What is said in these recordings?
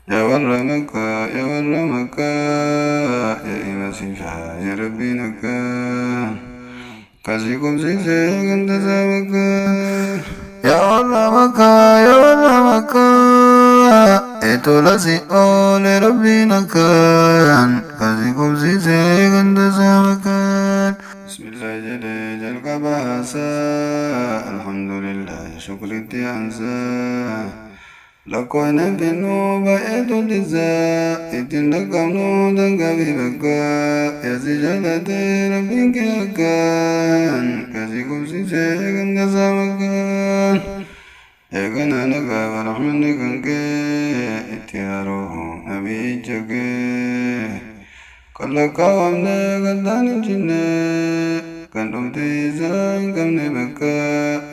يا ور مكة يا ور مكة يا إما سيفا يا ربي نكا كاسيكم سيسي كنت سامكا يا ور مكة يا ور مكة إتولاسي أولي ربي نكا كاسيكم سيسي كنت سامكا بسم الله جل جل كباسا الحمد لله شكر التيانسا lakkoofne kennuu baay'eetu dhiisaa ittiin dhaqqabnu dangabii bakka yaasi jaalatee rabbiin kee akkaan kasii qubsisee kan tasaa makkaan eegana nagaaba rahmanni kan kee itti haaroo nabiicha kee kan lakkaawamne kan taan hin jinne kan dhumte isaa hin qabne bakka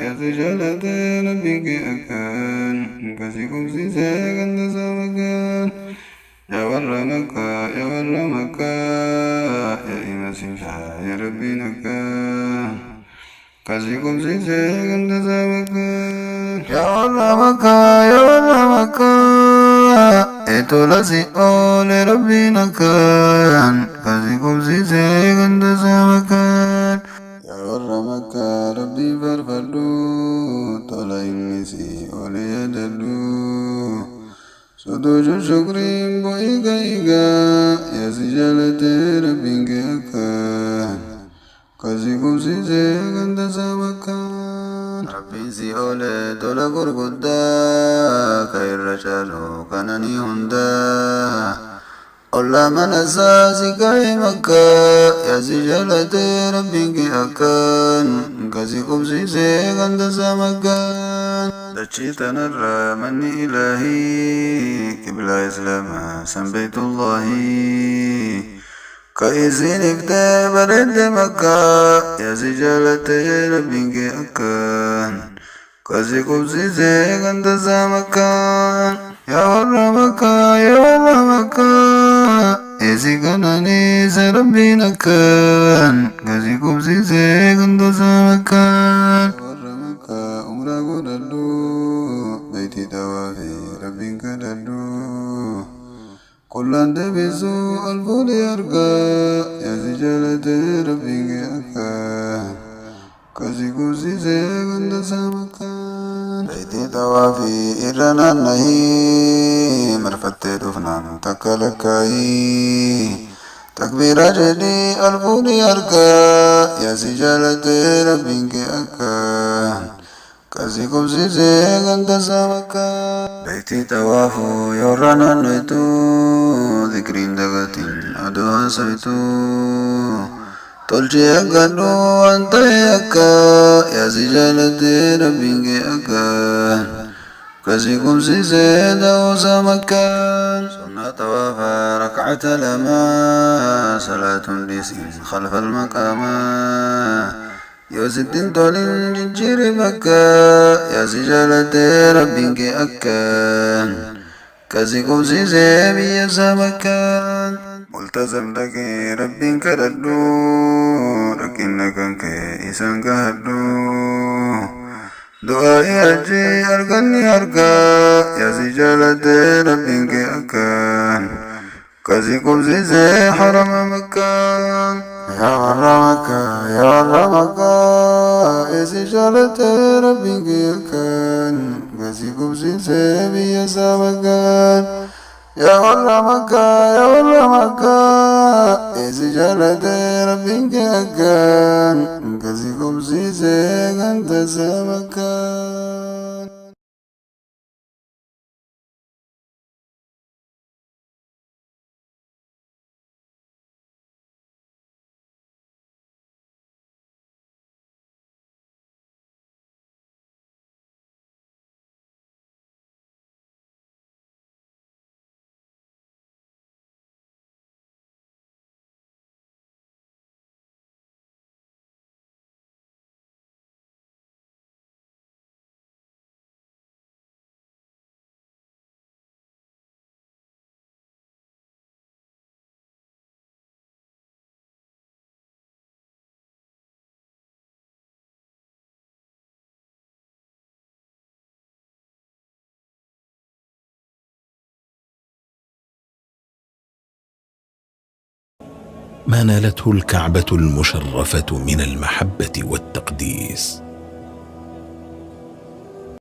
yaasi jaalatee rabbiin kee akkaan kasii qubsisee kan tasaa makkaan yaa warra makkaa yaa warra makkaa yaa ima sinfaa yaa rabbiin akkaan kasii qubsisee kan tasaa makkaan yaa warra makkaa yaa warra makkaa etolasi oole rabbiin akkaan kasii qubsisee kan tasaa makkaan yaa warra makkaa rabbii farfadhu tola innisi ole yadadhu sodojo shukriin bo iga yasi jalate rabbiin kee akkaan kasii qubsisee kan tasaa makkaan rabbiin si ole tola gurguddaa ka irra caalu kananii hundaa olla manasaa si ka'e makkaa yasi jalate rabbiin kee akkaan kasii qubsisee kan tasaa makkaan dachii tanarra manni ilaahii qiblaa islaamaa san beeytullaahi ka isiin iftee bareedde makkaa yasi jaalate rabbiin kee akkaan kasii qubsisee kan tasaa makkaan yaa warra makkaa yaa warra makkaa esi kananiisa rabbiin akkaan kasii qubsisee kan tasaa makkaan warra makkaa umraa godhadhu beeytii tawaafi rabbiin kadhadhu qollaan deebisuu alfuudhi argaa yasi jaalate rabbiin kee akkaan kasii qubsisee kan tasaa makkaan beeytii tawaafi irra naannahii marfattee dhufnaan takka lakkaayii takbiira jedhii alfuudhi argaa yasi jaalate rabbiin kee akkaan kasii qubsisee kan tasaa makkaan beeytii tawaafu yoorra naannoytu dhikriin dagatiin aduu haasoytu tolchee aggadhu waan ta'e akka yasi jaalate rabbiin kee akkaan kasii qubsisee ta'uusaa makkaan sunnaa tawaafaa rakcata lamaa salaatuun dhiisiin khalfa almaqaamaa yoo sittin tolin jijjiiri bakka yasi jaalate rabbiin kee akkaan kasii qubsisee biyyasaa makkaan multazam dhaqee rabbiin kadhadhu dhaqinna kan kee isaan gahadhu du'aa'i hajjii arganni argaa yasi jaalate rabbiin kee akkaan kasii qubsisee harama makkaan yaa warra makkaa yaa warra makkaa esi jaalate rabbiin kee akkaan kasii qubsisee biyyasaa makkaan yaa warra makkaa yaa warra makkaa esi jaalate rabbiin kee akkaan kasii qubsisee kan tasaa makkaan ما نالته الكعبة المشرفة من المحبة والتقديس.